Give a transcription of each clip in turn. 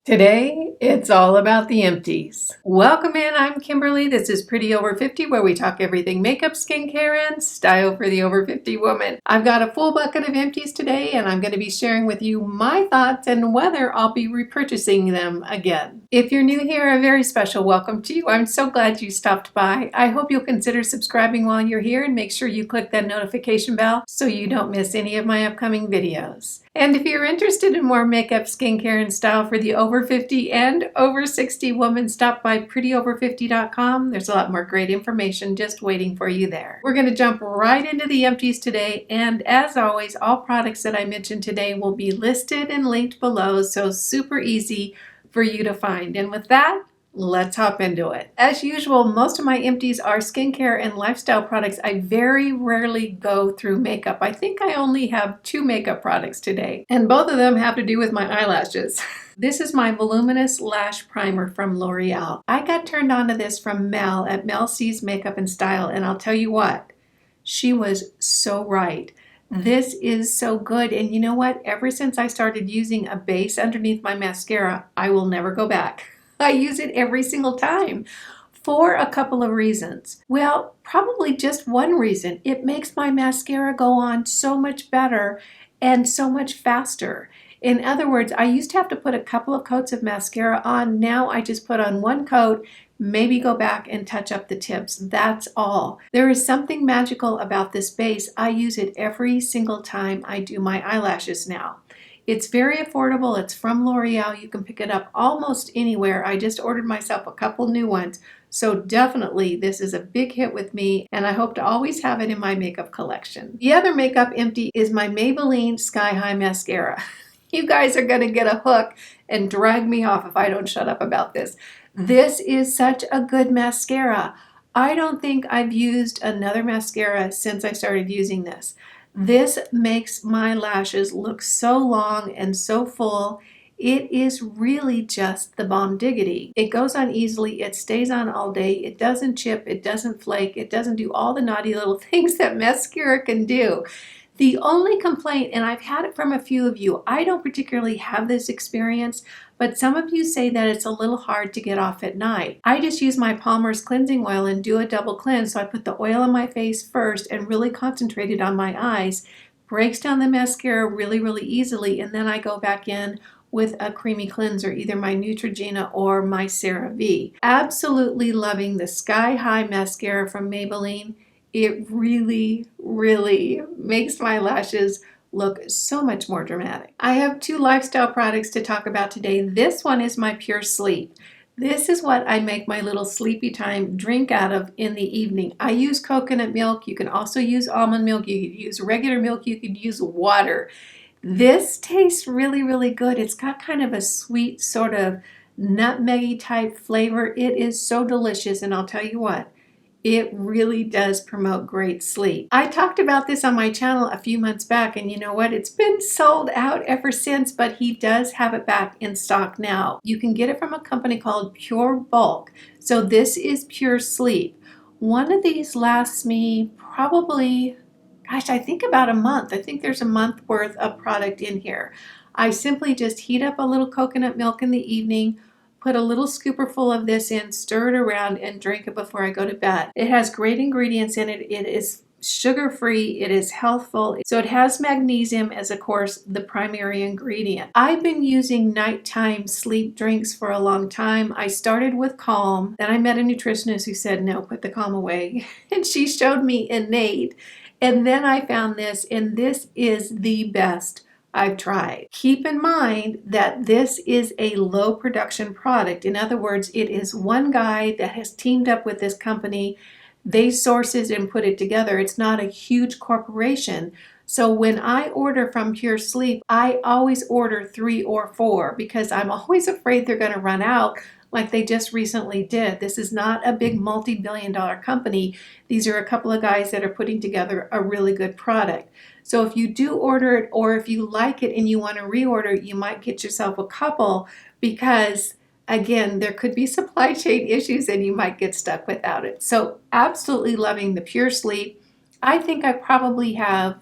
Today, it's all about the empties. Welcome in, I'm Kimberly. This is Pretty Over 50, where we talk everything makeup, skincare, and style for the over 50 woman. I've got a full bucket of empties today, and I'm going to be sharing with you my thoughts and whether I'll be repurchasing them again. If you're new here, a very special welcome to you. I'm so glad you stopped by. I hope you'll consider subscribing while you're here and make sure you click that notification bell so you don't miss any of my upcoming videos. And if you're interested in more makeup, skincare, and style for the over 50 and over 60 woman, stop by prettyover50.com. There's a lot more great information just waiting for you there. We're going to jump right into the empties today, and as always, all products that I mentioned today will be listed and linked below, so super easy for you to find. And with that, let's hop into it. As usual, most of my empties are skincare and lifestyle products. I very rarely go through makeup. I think I only have 2 makeup products today, and both of them have to do with my eyelashes. This is my Voluminous Lash Primer from L'Oreal. I got turned on to this from Mel at Mel C's Makeup and Style, and I'll tell you what, she was so right. This is so good, and you know what? Ever since I started using a base underneath my mascara, I will never go back. I use it every single time for a couple of reasons. Well, probably just one reason. It makes my mascara go on so much better and so much faster. In other words, I used to have to put a couple of coats of mascara on. Now I just put on one coat, maybe go back and touch up the tips. That's all. There is something magical about this base. I use it every single time I do my eyelashes now. It's very affordable. It's from L'Oreal. You can pick it up almost anywhere. I just ordered myself a couple new ones. So definitely this is a big hit with me, and I hope to always have it in my makeup collection. The other makeup empty is my Maybelline Sky High Mascara. You guys are going to get a hook and drag me off if I don't shut up about this. This is such a good mascara. I don't think I've used another mascara since I started using this. This makes my lashes look so long and so full. It is really just the bomb diggity. It goes on easily. It stays on all day. It doesn't chip. It doesn't flake. It doesn't do all the naughty little things that mascara can do. The only complaint, and I've had it from a few of you, I don't particularly have this experience, but some of you say that it's a little hard to get off at night. I just use my Palmer's cleansing oil and do a double cleanse. So I put the oil on my face first and really concentrate it on my eyes. Breaks down the mascara really, really easily. And then I go back in with a creamy cleanser, either my Neutrogena or my CeraVe. Absolutely loving the Sky High mascara from Maybelline. It really, really makes my lashes look so much more dramatic. I have 2 lifestyle products to talk about today. This one is my Pure Sleep. This is what I make my little sleepy time drink out of in the evening. I use coconut milk. You can also use almond milk. You could use regular milk. You could use water. This tastes really, really good. It's got kind of a sweet sort of nutmeggy type flavor. It is so delicious, and I'll tell you what, it really does promote great sleep. I talked about this on my channel a few months back, and you know what? It's been sold out ever since, but he does have it back in stock now. You can get it from a company called Pure Bulk. So this is Pure Sleep. One of these lasts me probably, gosh, I think about a month. I think there's a month worth of product in here. I simply just heat up a little coconut milk in the evening, put a little scooper full of this in, stir it around, and drink it before I go to bed. It has great ingredients in it. It is sugar-free. It is healthful. So it has magnesium as, of course, the primary ingredient. I've been using nighttime sleep drinks for a long time. I started with Calm. Then I met a nutritionist who said, no, put the Calm away. And she showed me Innate. And then I found this, and this is the best I've tried. Keep in mind that this is a low production product. In other words, it is one guy that has teamed up with this company. They source it and put it together. It's not a huge corporation. So when I order from Pure Sleep, I always order 3 or 4 because I'm always afraid they're going to run out like they just recently did. This is not a big multi-billion-dollar company. These are a couple of guys that are putting together a really good product. So if you do order it, or if you like it and you want to reorder, you might get yourself a couple because, again, there could be supply chain issues and you might get stuck without it. So absolutely loving the Pure Sleep. I think I probably have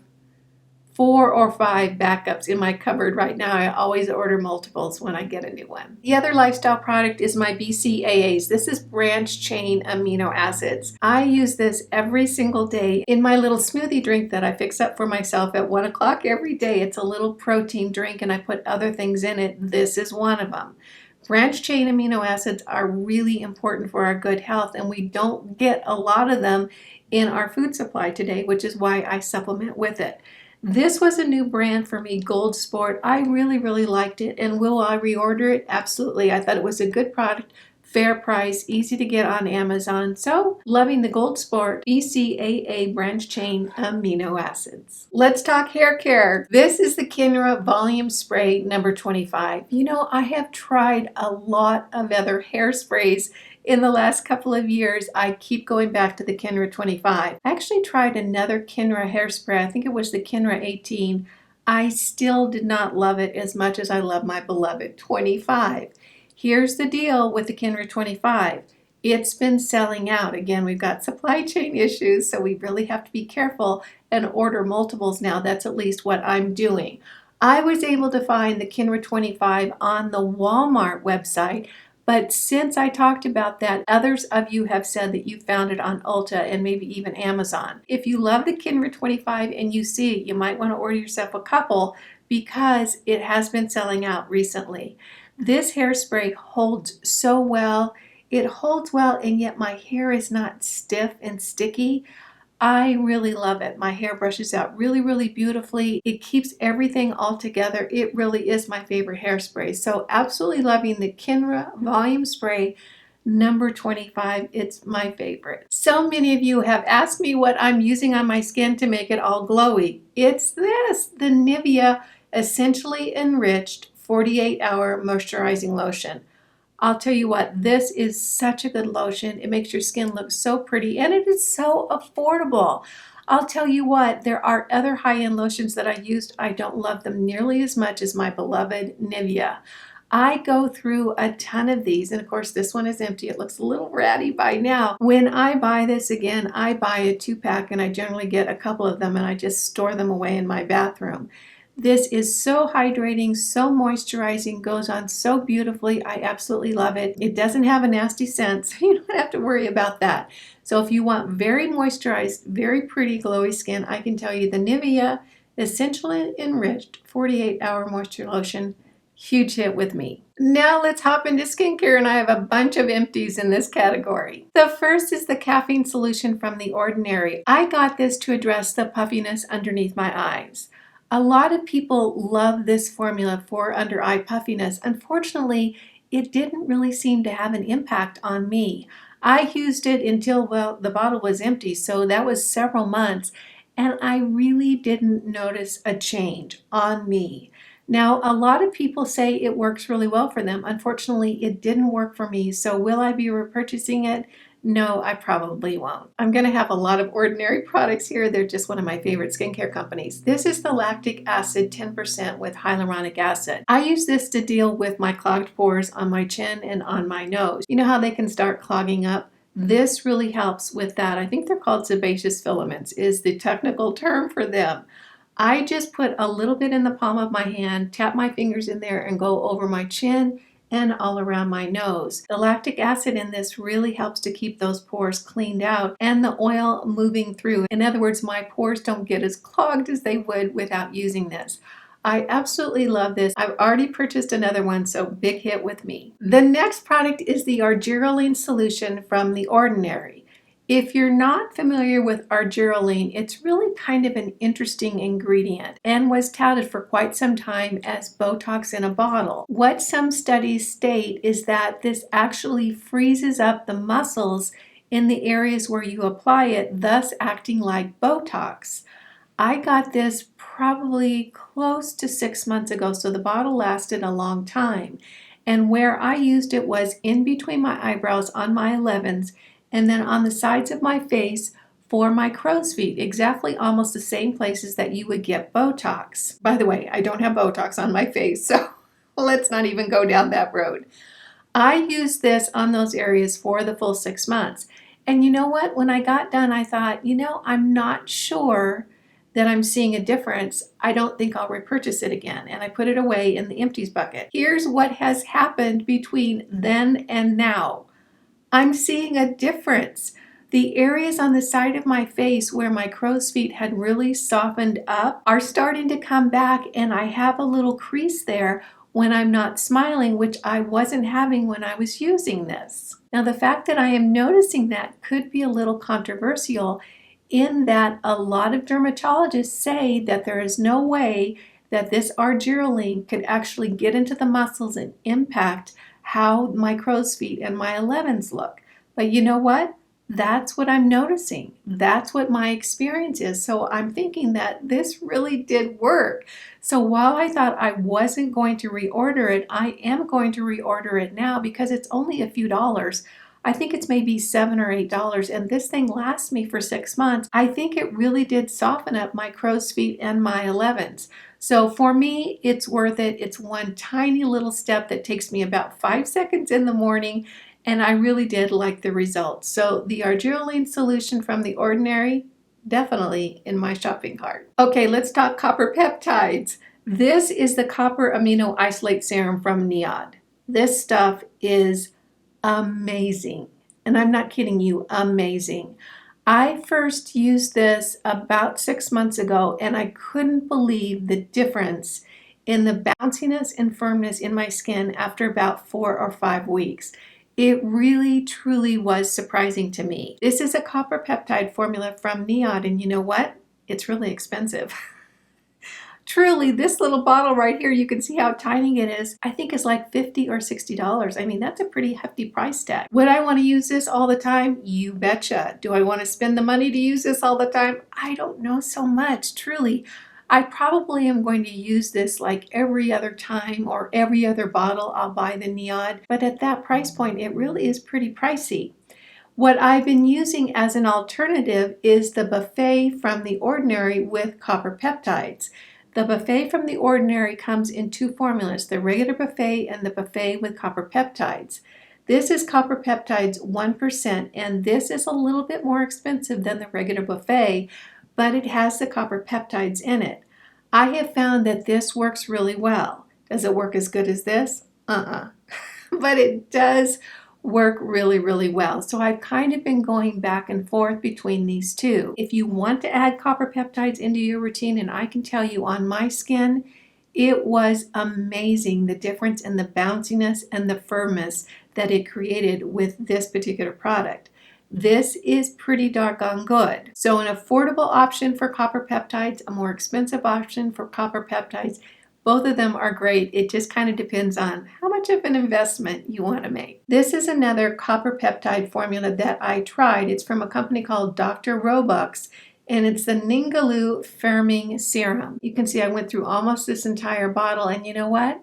4 or 5 backups in my cupboard right now. I always order multiples when I get a new one. The other lifestyle product is my BCAAs. This is branch chain amino acids. I use this every single day in my little smoothie drink that I fix up for myself at 1 o'clock every day. It's a little protein drink and I put other things in it. This is one of them. Branch chain amino acids are really important for our good health, and we don't get a lot of them in our food supply today, which is why I supplement with it. This was a new brand for me, Gold Sport. I really, really liked it, and will I reorder it? Absolutely. I thought it was a good product, fair price, easy to get on Amazon. So, loving the Gold Sport BCAA branch chain amino acids. Let's talk hair care. This is the NIRA Volume Spray number 25. You know, I have tried a lot of other hairsprays in the last couple of years. I keep going back to the NIRA 25. I actually tried another NIRA hairspray. I think it was the NIRA 18. I still did not love it as much as I love my beloved 25. Here's the deal with the NIRA 25. It's been selling out. Again, we've got supply chain issues, so we really have to be careful and order multiples now. That's at least what I'm doing. I was able to find the NIRA 25 on the Walmart website, but since I talked about that, others of you have said that you found it on Ulta and maybe even Amazon. If you love the NIRA 25 and you see it, you might want to order yourself a couple because it has been selling out recently. This hairspray holds so well. It holds well, and yet my hair is not stiff and sticky. I really love it. My hair brushes out really, really beautifully. It keeps everything all together. It really is my favorite hairspray. So absolutely loving the NIRA Volume Spray number 25. It's my favorite. So many of you have asked me what I'm using on my skin to make it all glowy. It's this, the Nivea Essentially Enriched 48-Hour Moisturizing Lotion. I'll tell you what, this is such a good lotion. It makes your skin look so pretty, and it is so affordable. I'll tell you what, there are other high-end lotions that I used. I don't love them nearly as much as my beloved Nivea. I go through a ton of these, and of course this one is empty. It looks a little ratty by now. When I buy this again, I buy a 2-pack, and I generally get a couple of them, and I just store them away in my bathroom. This is so hydrating, so moisturizing, goes on so beautifully. I absolutely love it. It doesn't have a nasty scent, so you don't have to worry about that. So if you want very moisturized, very pretty, glowy skin, I can tell you the Nivea Essentially Enriched 48-Hour Moisture Lotion, huge hit with me. Now let's hop into skincare, and I have a bunch of empties in this category. The first is the caffeine solution from The Ordinary. I got this to address the puffiness underneath my eyes. A lot of people love this formula for under eye puffiness. Unfortunately, it didn't really seem to have an impact on me. I used it until, well, the bottle was empty, so that was several months, and I really didn't notice a change on me. Now, a lot of people say it works really well for them. Unfortunately, it didn't work for me, so will I be repurchasing it? No, I probably won't. I'm going to have a lot of Ordinary products here. They're just one of my favorite skincare companies. This is the lactic acid 10% with hyaluronic acid. I use this to deal with my clogged pores on my chin and on my nose. You know how they can start clogging up? This really helps with that. I think they're called sebaceous filaments is the technical term for them. I just put a little bit in the palm of my hand, tap my fingers in there, and go over my chin and all around my nose. The lactic acid in this really helps to keep those pores cleaned out and the oil moving through. In other words, my pores don't get as clogged as they would without using this. I absolutely love this. I've already purchased another one, so big hit with me. The next product is the argireline solution from The Ordinary. If you're not familiar with argireline, it's really kind of an interesting ingredient and was touted for quite some time as Botox in a bottle. What some studies state is that this actually freezes up the muscles in the areas where you apply it, thus acting like Botox. I got this probably close to 6 months ago, so the bottle lasted a long time. And where I used it was in between my eyebrows on my 11s, and then on the sides of my face for my crow's feet, exactly almost the same places that you would get Botox. By the way, I don't have Botox on my face, so let's not even go down that road. I used this on those areas for the full 6 months. And you know what? When I got done, I thought, I'm not sure that I'm seeing a difference, I don't think I'll repurchase it again. And I put it away in the empties bucket. Here's what has happened between then and now. I'm seeing a difference. The areas on the side of my face where my crow's feet had really softened up are starting to come back, and I have a little crease there when I'm not smiling, which I wasn't having when I was using this. Now, the fact that I am noticing that could be a little controversial in that a lot of dermatologists say that there is no way that this argireline could actually get into the muscles and impact how my crow's feet and my 11s look. But you know what? That's what I'm noticing. That's what my experience is. So I'm thinking that this really did work. So while I thought I wasn't going to reorder it, I am going to reorder it now because it's only a few dollars. I think it's maybe $7 or $8, and this thing lasts me for 6 months. I think it really did soften up my crow's feet and my 11s. So for me, it's worth it. It's one tiny little step that takes me about 5 seconds in the morning, and I really did like the results. So the argireline solution from The Ordinary, definitely in my shopping cart. Okay, let's talk copper peptides. This is the copper amino isolate serum from NIRA. This stuff is amazing. And I'm not kidding you, amazing. I first used this about 6 months ago, and I couldn't believe the difference in the bounciness and firmness in my skin after about 4 or 5 weeks. It really, truly was surprising to me. This is a copper peptide formula from NIRA, and you know what? It's really expensive. Truly, this little bottle right here, you can see how tiny it is, I think is like $50 or $60. I mean, that's a pretty hefty price tag. Would I want to use this all the time? You betcha. Do I want to spend the money to use this all the time? I don't know so much, truly. I probably am going to use this like every other time or every other bottle I'll buy the NIRA, but at that price point, it really is pretty pricey. What I've been using as an alternative is the Buffet from The Ordinary with copper peptides. The Buffet from The Ordinary comes in 2 formulas, the regular Buffet and the Buffet with copper peptides. This is copper peptides 1%, and this is a little bit more expensive than the regular Buffet, but it has the copper peptides in it. I have found that this works really well. Does it work as good as this? But it does work really, really well. So I've kind of been going back and forth between these two. If you want to add copper peptides into your routine, and I can tell you on my skin, it was amazing the difference in the bounciness and the firmness that it created with this particular product. This is pretty doggone good. So an affordable option for copper peptides, a more expensive option for copper peptides, both of them are great. It just kind of depends on how much of an investment you want to make. This is another copper peptide formula that I tried. It's from a company called Dr. Robux, and it's the Ningaloo Firming Serum. You can see I went through almost this entire bottle, and you know what?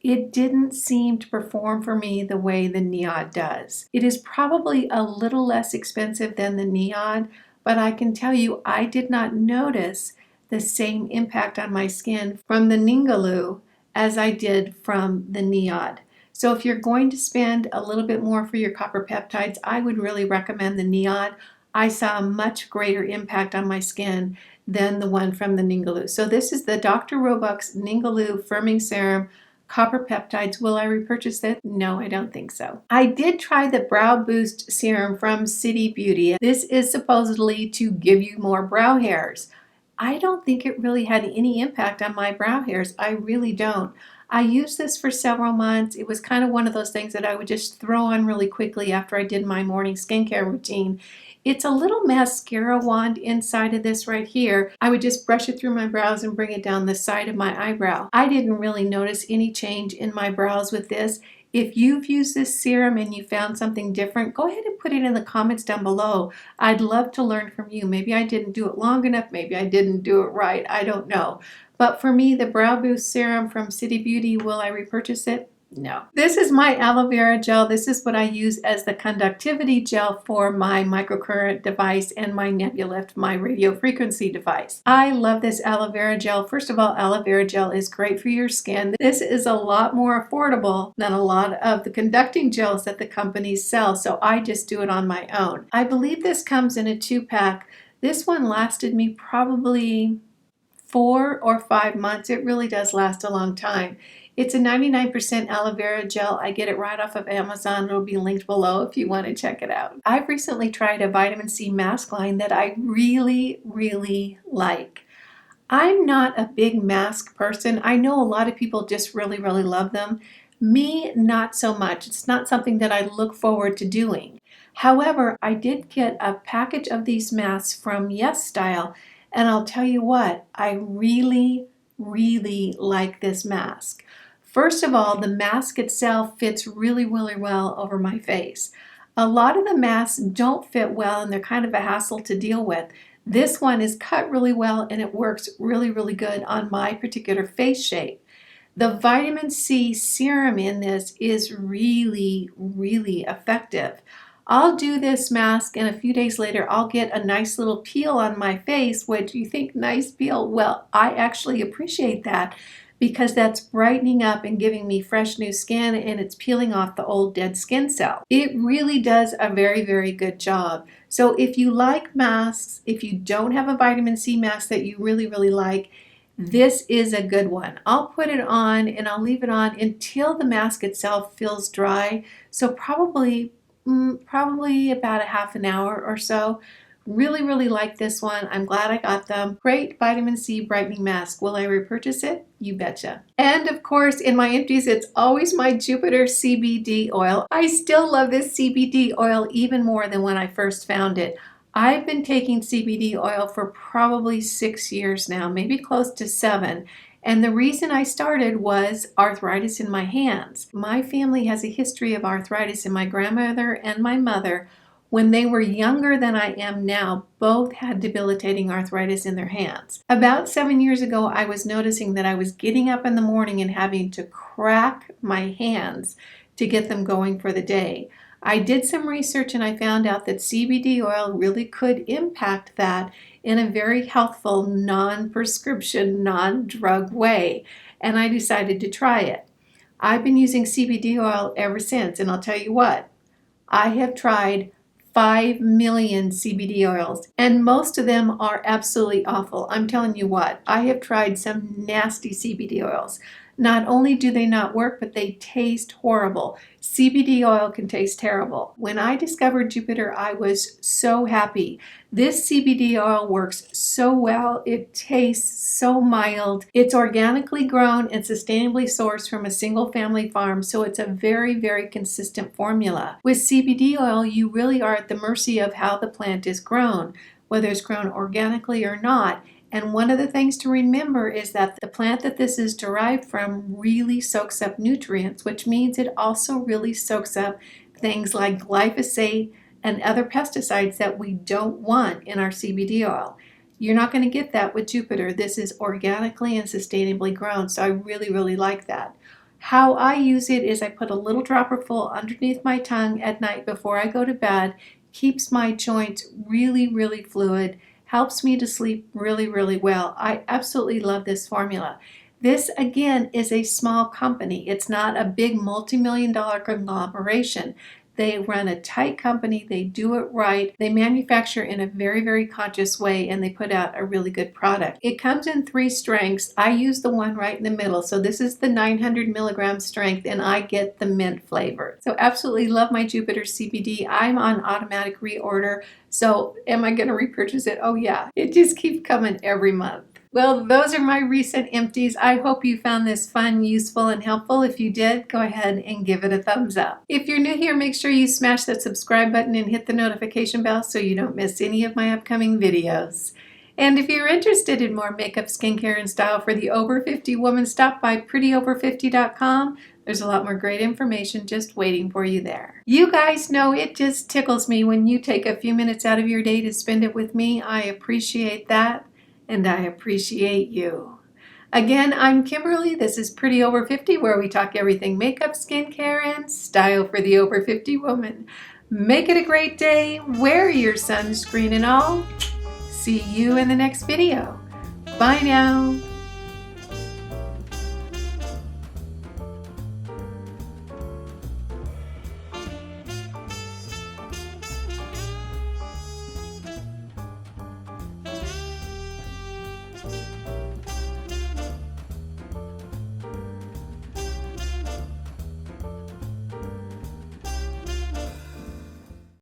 It didn't seem to perform for me the way the NIRA does. It is probably a little less expensive than the NIRA, but I can tell you I did not notice the same impact on my skin from the Ningaloo as I did from the NIRA. So if you're going to spend a little bit more for your copper peptides, I would really recommend the NIRA. I saw a much greater impact on my skin than the one from the Ningaloo. So this is the Dr. Robux Ningaloo Firming Serum Copper Peptides. Will I repurchase it? No, I don't think so. I did try the Brow Boost Serum from City Beauty. This is supposedly to give you more brow hairs. I don't think it really had any impact on my brow hairs. I really don't. I used this for several months. It was kind of one of those things that I would just throw on really quickly after I did my morning skincare routine. It's a little mascara wand inside of this right here. I would just brush it through my brows and bring it down the side of my eyebrow. I didn't really notice any change in my brows with this. If you've used this serum and you found something different, go ahead and put it in the comments down below. I'd love to learn from you. Maybe I didn't do it long enough. Maybe I didn't do it right. I don't know. But for me, the Brow Boost Serum from City Beauty, will I repurchase it? No. This is my aloe vera gel. This is what I use as the conductivity gel for my microcurrent device and my Nebulyft, my radio frequency device. I love this aloe vera gel. First of all, aloe vera gel is great for your skin. This is a lot more affordable than a lot of the conducting gels that the companies sell, so I just do it on my own. I believe this comes in a 2-pack. This one lasted me probably 4 or 5 months. It really does last a long time. It's a 99% aloe vera gel. I get it right off of Amazon. It'll be linked below if you want to check it out. I've recently tried a vitamin C mask line that I really, really like. I'm not a big mask person. I know a lot of people just really, really love them. Me, not so much. It's not something that I look forward to doing. However, I did get a package of these masks from Yes Style, and I'll tell you what, I really, really like this mask. First of all, the mask itself fits really, really well over my face. A lot of the masks don't fit well and they're kind of a hassle to deal with. This one is cut really well and it works really, really good on my particular face shape. The vitamin C serum in this is really, really effective. I'll do this mask and a few days later I'll get a nice little peel on my face, which you think nice peel? Well, I actually appreciate that because that's brightening up and giving me fresh new skin and it's peeling off the old dead skin cell. It really does a very, very good job. So if you like masks, if you don't have a vitamin C mask that you really, really like, this is a good one. I'll put it on and I'll leave it on until the mask itself feels dry. So probably about a half an hour or so. Really, really like this one. I'm glad I got them. Great vitamin C brightening mask. Will I repurchase it? You betcha. And of course, in my empties, it's always my Jupiter CBD oil. I still love this CBD oil even more than when I first found it. I've been taking CBD oil for probably 6 years now, maybe close to 7. And the reason I started was arthritis in my hands. My family has a history of arthritis, and my grandmother and my mother, when they were younger than I am now, both had debilitating arthritis in their hands. About 7 years ago, I was noticing that I was getting up in the morning and having to crack my hands to get them going for the day. I did some research and I found out that CBD oil really could impact that in a very healthful, non-prescription, non-drug way. And I decided to try it. I've been using CBD oil ever since, and I'll tell you what, I have tried 5 million CBD oils, and most of them are absolutely awful. I'm telling you what, I have tried some nasty CBD oils. Not only do they not work, but they taste horrible. CBD oil can taste terrible. When I discovered Jupiter, I was so happy. This CBD oil works so well. It tastes so mild. It's organically grown and sustainably sourced from a single family farm, so it's a very, very consistent formula. With CBD oil, you really are at the mercy of how the plant is grown, whether it's grown organically or not. And one of the things to remember is that the plant that this is derived from really soaks up nutrients, which means it also really soaks up things like glyphosate and other pesticides that we don't want in our CBD oil. You're not going to get that with Jupiter. This is organically and sustainably grown, so I really, really like that. How I use it is I put a little dropper full underneath my tongue at night before I go to bed, keeps my joints really, really fluid, helps me to sleep really, really well. I absolutely love this formula. This, again, is a small company. It's not a big multi-million-dollar conglomeration. They run a tight company. They do it right. They manufacture in a very, very conscious way, and they put out a really good product. It comes in 3 strengths. I use the one right in the middle. So this is the 900 milligram strength, and I get the mint flavor. So absolutely love my Jupiter CBD. I'm on automatic reorder. So am I going to repurchase it? Oh yeah, it just keeps coming every month. Well, those are my recent empties. I hope you found this fun, useful, and helpful. If you did, go ahead and give it a thumbs up. If you're new here, make sure you smash that subscribe button and hit the notification bell so you don't miss any of my upcoming videos. And if you're interested in more makeup, skincare, and style for the over 50 woman, stop by prettyover50.com. There's a lot more great information just waiting for you there. You guys know it just tickles me when you take a few minutes out of your day to spend it with me. I appreciate that. And I appreciate you. Again, I'm Kimberly. This is Pretty Over 50, where we talk everything makeup, skincare, and style for the over 50 woman. Make it a great day. Wear your sunscreen and all. See you in the next video. Bye now.